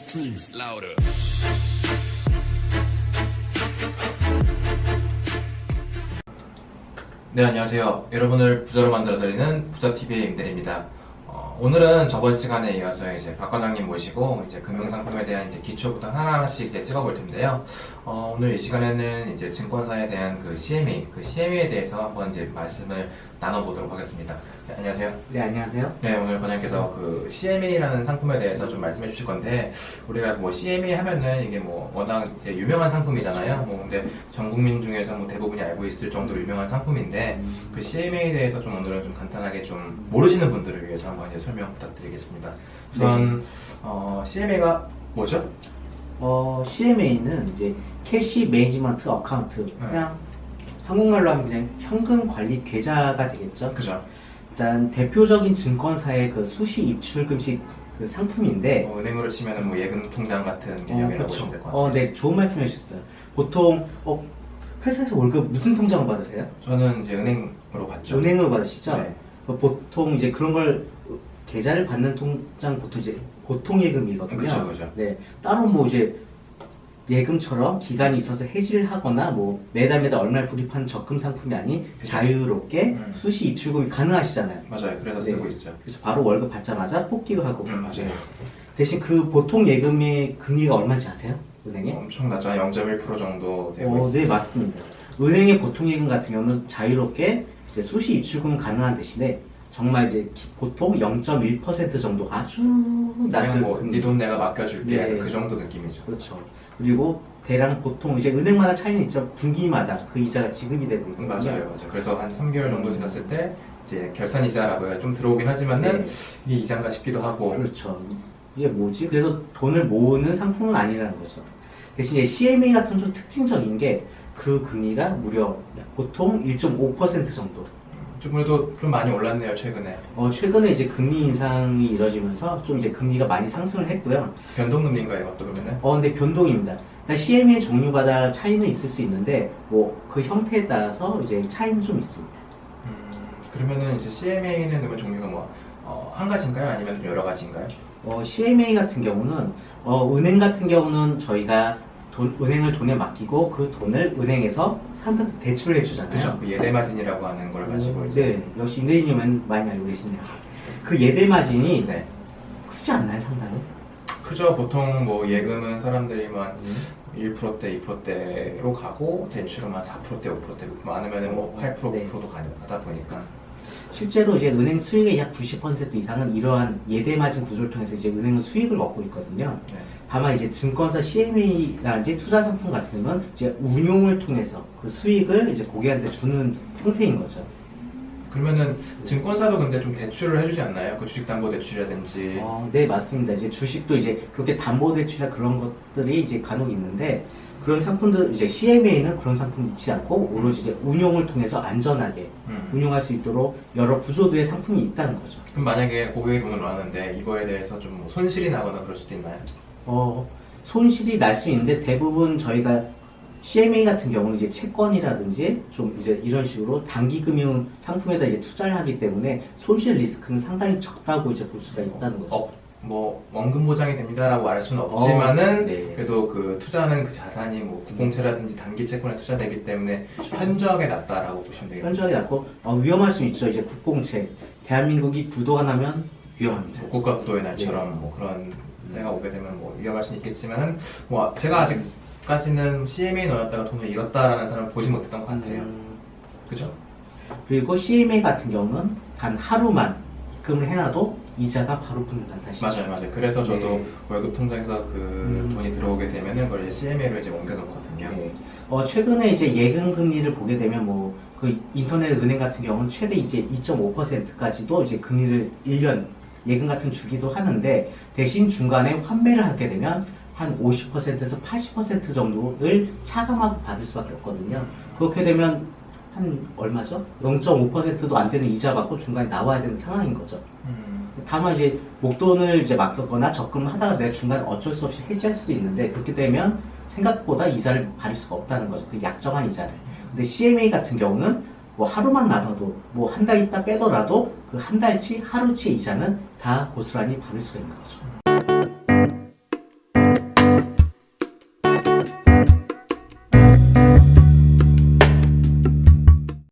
Streams louder. 네, 안녕하세요. 여러분을 부자로 만들어드리는 부자TV의 임대리입니다. 오늘은 저번 시간에 이어서 이제 박 과장님 모시고 이제 금융상품에 대한 이제 기초부터 하나하나씩 이제 찍어볼 텐데요. 오늘 이 시간에는 이제 증권사에 대한 그 CMA에 대해서 한번 이제 말씀을 나눠보도록 하겠습니다. 네, 안녕하세요. 네, 안녕하세요. 네, 오늘 과장님께서 그 CMA라는 상품에 대해서 좀 말씀해 주실 건데, 우리가 뭐 CMA 하면은 이게 뭐 워낙 이제 유명한 상품이잖아요. 뭐 근데 전 국민 중에서 뭐 대부분이 알고 있을 정도로 유명한 상품인데, 그 CMA에 대해서 좀 오늘은 좀 간단하게 좀 모르시는 분들을 위해서 한번 이제 설명 부탁드리겠습니다. 우선 CMA가 뭐죠? CMA는 이제 캐시 매니지먼트 어카운트, 그냥 한국말로 하면 그냥 현금 관리 계좌가 되겠죠. 그죠? 일단 대표적인 증권사의 그 수시 입출 금식 그 상품인데, 은행으로 치면은 뭐 예금 통장 같은 개념이라고 보시면 될 것 같아요. 네, 좋은 말씀 해주셨어요. 보통 회사에서 월급 무슨 통장을 받으세요? 저는 이제 은행으로 받죠. 은행으로 받으시죠? 네. 보통 이제 그런 걸 계좌를 받는 통장 보통 이제 보통예금이거든요. 그죠. 네, 따로 뭐 이제 예금처럼 기간이 있어서 해지를 하거나 뭐 매달 얼마를 불입하는 적금 상품이 아닌 그죠. 자유롭게 수시 입출금이 가능하시잖아요. 맞아요. 그래서 네. 쓰고 있죠. 그래서 바로 월급 받자마자 뽑기도 하고. 맞아요. 대신 그 보통 예금의 금리가 얼마인지 아세요? 은행에? 엄청 낮죠. 0.1% 정도 되고 있어요. 네, 맞습니다. 은행의 보통 예금 같은 경우는 자유롭게 이제 수시 입출금 가능한 대신에 정말 이제 보통 0.1% 정도 아주 낮은 네 돈 내가 맡겨줄게. 네. 그 정도 느낌이죠. 그렇죠. 그리고 대략 보통 이제 은행마다 차이는 있죠. 분기마다 그 이자가 지급이 되고 있거든요. 맞아요. 그래서 한 3개월 정도 지났을 때 이제 결산 이자라고 좀 들어오긴 하지만은 네. 이게 이자인가 싶기도 하고. 그렇죠. 이게 뭐지? 그래서 돈을 모으는 상품은 아니라는 거죠. 대신 CMA 같은 좀 특징적인 게 그 금리가 무려 보통 1.5% 정도. 좀 그래도 좀 많이 올랐네요, 최근에. 최근에 이제 금리 인상이 이뤄지면서 좀 이제 금리가 많이 상승을 했고요. 변동금리인가요, 이것도 그러면은? 근데 변동입니다. 그러니까 CMA 종류마다 차이는 있을 수 있는데, 뭐, 그 형태에 따라서 이제 차이는 좀 있습니다. 그러면은 이제 CMA는 그러면 종류가 뭐, 한 가지인가요? 아니면 여러 가지인가요? CMA 같은 경우는, 은행 같은 경우는 저희가 은행을 돈에 맡기고 그 돈을 은행에서 사람들한테 대출을 해주잖아요. 그죠. 그 예대마진이라고 하는 걸 가지고 이제. 네, 역시 임대인님은 많이 알고 계시네요. 그 예대마진이 네. 크지 않나요, 상당히? 그죠. 보통 뭐 예금은 사람들이 만 1%대, 2%대로 가고 대출은 한 4%대, 5%대 많으면 뭐 8%, 9%도 가다 보니까. 실제로 이제 은행 수익의 약 90% 이상은 이러한 예대마진 구조를 통해서 이제 은행은 수익을 얻고 있거든요. 네. 다만 이제 증권사 CMA라든지 투자 상품 같은 경우는 이제 운용을 통해서 그 수익을 이제 고객한테 주는 형태인 거죠. 그러면은 증권사도 근데 좀 대출을 해주지 않나요? 그 주식담보대출이라든지. 네, 맞습니다. 이제 주식도 이제 그렇게 담보대출이나 그런 것들이 이제 간혹 있는데, 그런 상품들 이제 CMA는 그런 상품이 있지 않고 오로지 이제 운용을 통해서 안전하게 운용할 수 있도록 여러 구조들의 상품이 있다는 거죠. 그럼 만약에 고객이 돈을 넣었는데 이거에 대해서 좀뭐 손실이 나거나 그럴 수도 있나요? 손실이 날 수 있는데 대부분 저희가 CMA 같은 경우는 이제 채권이라든지 좀 이제 이런 식으로 단기 금융 상품에다 이제 투자를 하기 때문에 손실 리스크는 상당히 적다고 이제 볼 수가 있다는 거죠. 뭐 원금 보장이 됩니다라고 말할 수는 없지만은 네. 그래도 그 투자하는 그 자산이 뭐 국공채라든지 단기 채권에 투자되기 때문에 현저하게 낮다라고 보시면 되겠네요. 현저하게 낮고 위험할 수 있죠. 이제 국공채 대한민국이 부도가 나면 위험합니다. 뭐 국가 부도의 날처럼 뭐 그런 때가 오게 되면 뭐 위험할 수는 있겠지만은 뭐 제가 아직까지는 CMA에 넣었다가 돈을 잃었다라는 사람을 보지 못했던 것 같아요. 그죠? 그리고 CMA 같은 경우는 단 하루만 입금을 해놔도 이자가 바로 붙는다는 사실. 맞아요. 그래서 저도 네. 월급 통장에서 그 돈이 들어오게 되면은 그걸 이제 CMA로 이제 옮겨놓거든요. 네. 최근에 이제 예금 금리를 보게 되면 뭐 그 인터넷 은행 같은 경우는 최대 이제 2.5%까지도 이제 금리를 1년 예금 같은 주기도 하는데, 대신 중간에 환매를 하게 되면 한 50%에서 80% 정도를 차감하고 받을 수밖에 없거든요. 그렇게 되면 한 얼마죠? 0.5%도 안 되는 이자 받고 중간에 나와야 되는 상황인 거죠. 다만 이제 목돈을 이제 맡겼거나 적금을 하다가 내가 중간에 어쩔 수 없이 해지할 수도 있는데, 그렇게 되면 생각보다 이자를 받을 수가 없다는 거죠. 그 약정한 이자를. 근데 CMA 같은 경우는 뭐 하루만 나눠도 뭐 한 달 있다 빼더라도 그 한 달치 하루치 이자는 다 고스란히 받을 수가 있는 거죠.